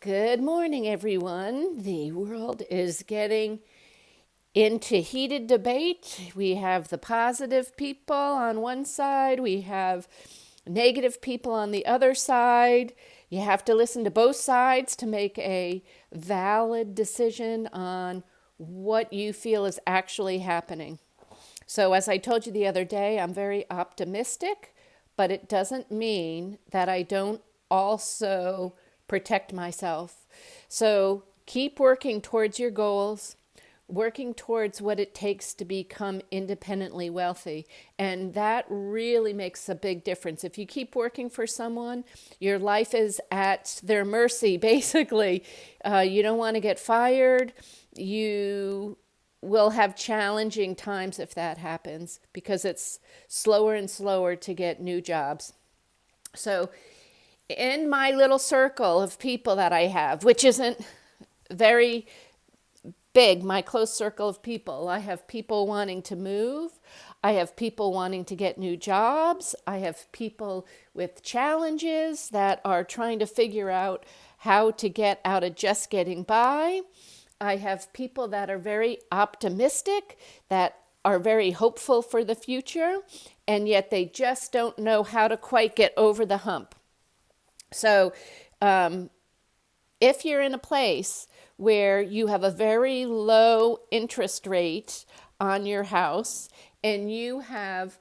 Good morning, everyone. The world is getting into heated debate. We have the positive people on one side, we have negative people on the other side. You have to listen to both sides to make a valid decision on what you feel is actually happening. So, as I told you the other day, I'm very optimistic, but it doesn't mean that I don't also protect myself. So, keep working towards your goals, working towards what it takes to become independently wealthy. And that really makes a big difference. If you keep working for someone, your life is at their mercy, basically. You don't want to get fired. You will have challenging times if that happens because it's slower and slower to get new jobs. So, in my little circle of people that I have, which isn't very big, my close circle of people, I have people wanting to move. I have people wanting to get new jobs. I have people with challenges that are trying to figure out how to get out of just getting by. I have people that are very optimistic, that are very hopeful for the future, and yet they just don't know how to quite get over the hump. So, if you're in a place where you have a very low interest rate on your house and you have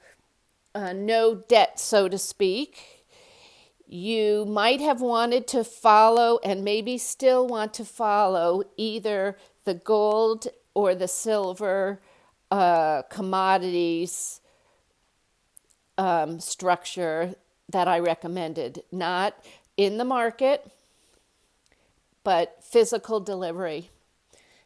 no debt, so to speak, you might have wanted to follow and maybe still want to follow either the gold or the silver commodities structure that I recommended. Not in the market, but physical delivery.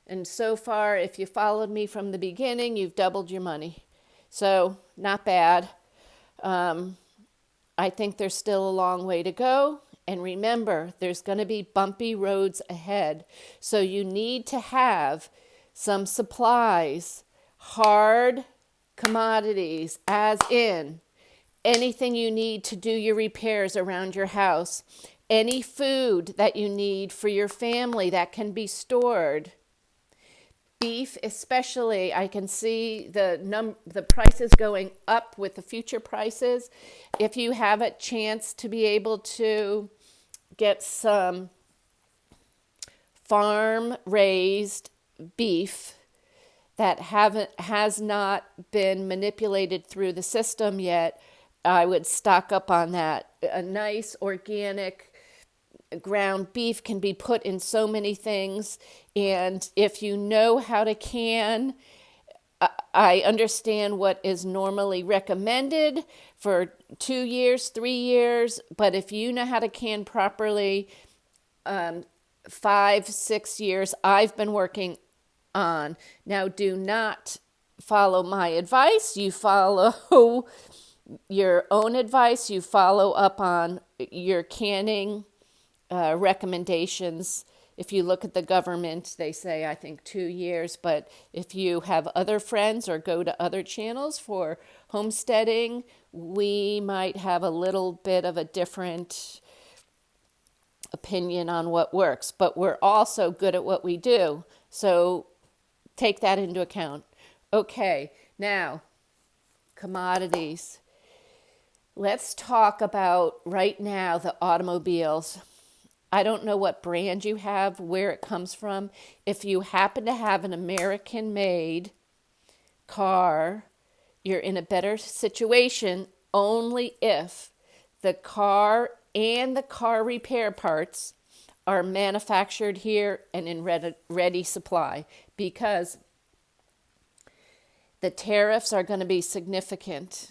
And so far, if you followed me from the beginning, you've doubled your money. So, not bad. I think there's still a long way to go. And remember, there's going to be bumpy roads ahead. So you need to have some supplies, hard commodities, as in anything you need to do your repairs around your house, any food that you need for your family that can be stored. Beef especially, I can see the prices going up with the future prices. If you have a chance to be able to get some farm raised beef that has not been manipulated through the system yet, I would stock up on that. A nice organic ground beef can be put in so many things, and if you know how to can, I understand what is normally recommended for 2 years, 3 years, but if you know how to can properly, 5, 6 years I've been working on. Now, do not follow my advice. You follow your own advice. You follow up on your canning recommendations. If you look at the government, they say, I think 2 years. But if you have other friends or go to other channels for homesteading, we might have a little bit of a different opinion on what works. But we're also good at what we do. So take that into account. Okay, now, commodities. Let's talk about right now the automobiles. I don't know what brand you have, where it comes from. If you happen to have an American-made car, you're in a better situation only if the car and the car repair parts are manufactured here and in ready supply, because the tariffs are going to be significant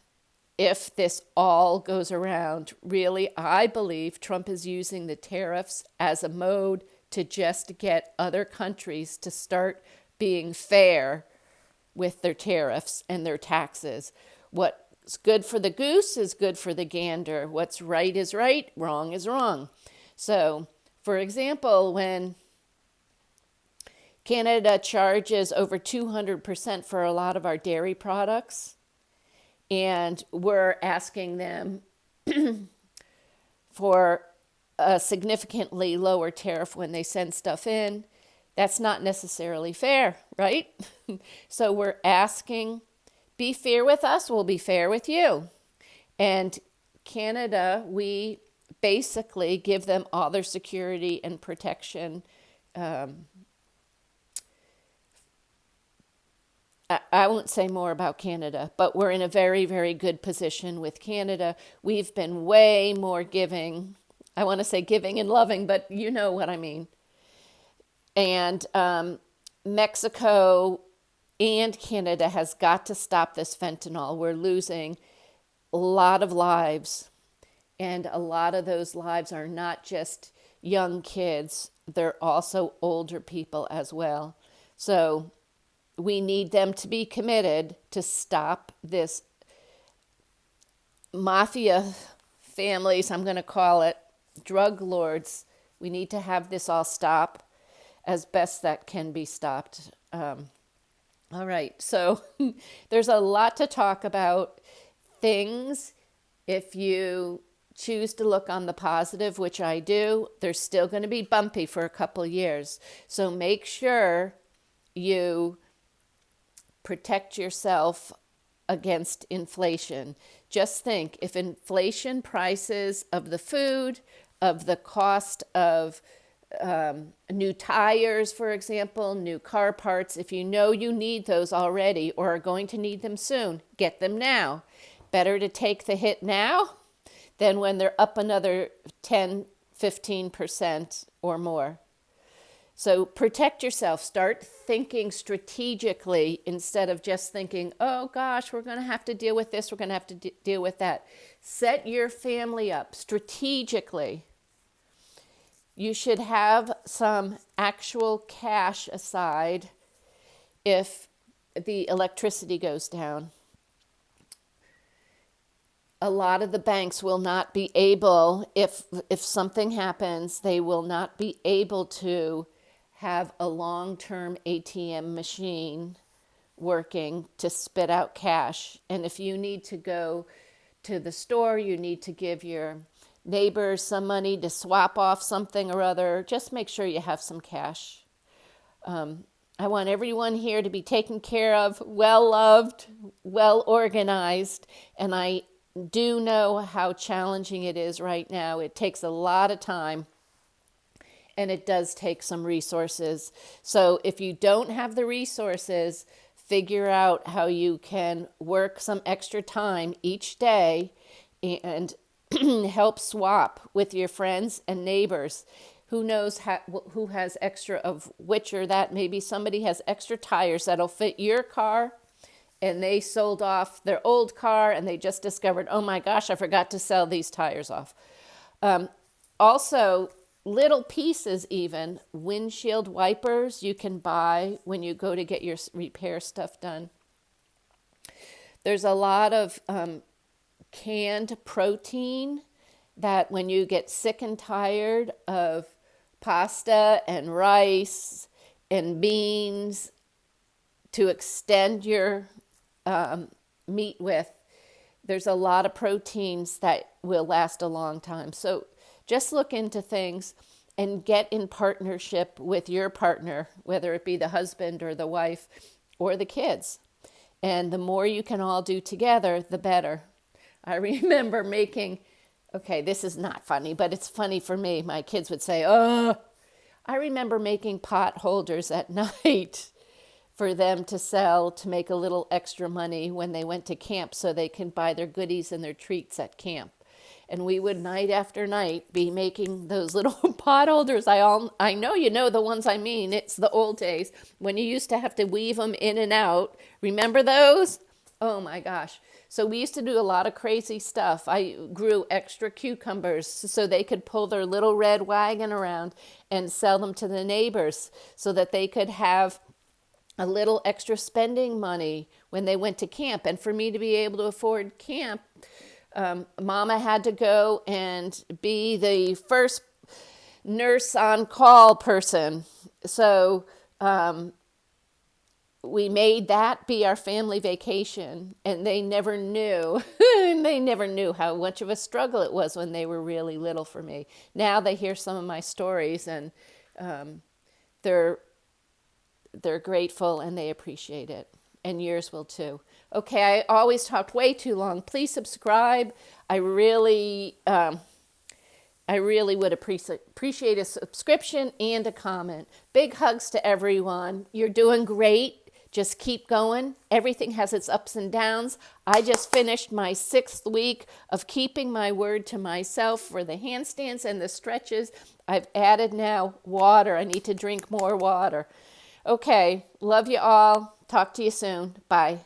if this all goes around. Really, I believe Trump is using the tariffs as a mode to just get other countries to start being fair with their tariffs and their taxes. What's good for the goose is good for the gander. What's right is right, wrong is wrong. So, for example, when Canada charges over 200% for a lot of our dairy products, and we're asking them for a significantly lower tariff when they send stuff in. That's not necessarily fair, right? So we're asking, be fair with us, we'll be fair with you. And Canada, we basically give them all their security and protection. I won't say more about Canada, but we're in a very, very good position with Canada. We've been way more giving. I want to say giving and loving, but you know what I mean. And Mexico and Canada has got to stop this fentanyl. We're losing a lot of lives, and a lot of those lives are not just young kids, they're also older people as well. So we need them to be committed to stop this mafia families, I'm going to call it, drug lords. We need to have this all stop as best that can be stopped. All right, so there's a lot to talk about. Things, if you choose to look on the positive, which I do, there's still going to be bumpy for a couple years. So make sure you protect yourself against inflation. Just think, if inflation prices of the food, of the cost of new tires, for example, new car parts, if you know you need those already or are going to need them soon, get them now. Better to take the hit now than when they're up another 10, 15% or more. So protect yourself. Start thinking strategically instead of just thinking, oh gosh, we're going to have to deal with this, we're going to have to deal with that. Set your family up strategically. You should have some actual cash aside if the electricity goes down. A lot of the banks will not be able, if something happens, they will not be able to have a long-term ATM machine working to spit out cash. And if you need to go to the store, you need to give your neighbors some money to swap off something or other, just make sure you have some cash. I want everyone here to be taken care of, well-loved, well-organized, and I do know how challenging it is right now. It takes a lot of time, and it does take some resources. So if you don't have the resources, figure out how you can work some extra time each day and help swap with your friends and neighbors. Who knows who has extra of which or that? Maybe somebody has extra tires that'll fit your car, and they sold off their old car and they just discovered, oh my gosh, I forgot to sell these tires off. Also, little pieces even, windshield wipers you can buy when you go to get your repair stuff done. There's a lot of canned protein that when you get sick and tired of pasta and rice and beans to extend your meat with, there's a lot of proteins that will last a long time. So just look into things and get in partnership with your partner, whether it be the husband or the wife or the kids. And the more you can all do together, the better. I remember making, okay, this is not funny, but it's funny for me. My kids would say, oh, I remember making pot holders at night for them to sell to make a little extra money when they went to camp so they can buy their goodies and their treats at camp. And we would night after night be making those little pot holders. I know you know the ones I mean. It's the old days when you used to have to weave them in and out. Remember those? Oh my gosh. So we used to do a lot of crazy stuff. I grew extra cucumbers so they could pull their little red wagon around and sell them to the neighbors so that they could have a little extra spending money when they went to camp. And for me to be able to afford camp, Mama had to go and be the first nurse on call person. So we made that be our family vacation, and they never knew. They never knew how much of a struggle it was when they were really little for me. Now they hear some of my stories, and they're they're grateful and they appreciate it. And yours will too. Okay, I always talked way too long. Please subscribe. I really would appreciate a subscription and a comment. Big hugs to everyone. You're doing great. Just keep going. Everything has its ups and downs. I just finished my 6th week of keeping my word to myself for the handstands and the stretches. I've added now water. I need to drink more water. Okay, love you all. Talk to you soon. Bye.